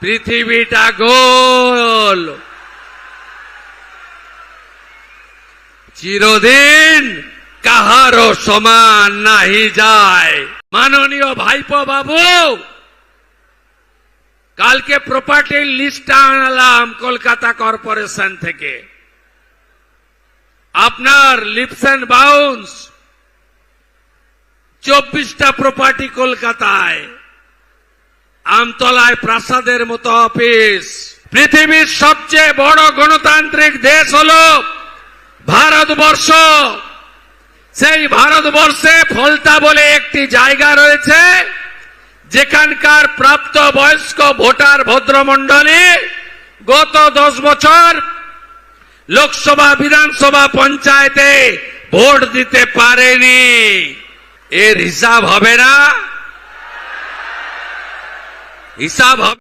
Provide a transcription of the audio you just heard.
পৃথিবীটা গোল, চিরদিন কাহারও সমান নাহি যায়। মাননীয় ভাইপো বাবু, কালকে প্রপার্টির লিস্ট আনলাম কলকাতা কর্পোরেশন থেকে। আপনার লিপস অ্যান্ড বাউন্স 24টা প্রপার্টি কলকাতায়, আমতলায় প্রাসাদের মতো অফিস। পৃথিবীর সবচেয়ে বড় গণতান্ত্রিক দেশ হল ভারতবর্ষ। সেই ভারতবর্ষে ফলতা বলে একটি জায়গা রয়েছে, যেখানকার প্রাপ্ত বয়স্ক ভোটার ভদ্রমণ্ডলী গত 10 বছর লোকসভা, বিধানসভা, পঞ্চায়েতে ভোট দিতে পারেনি। এর হিসাব হবে না, হিসাব হবে।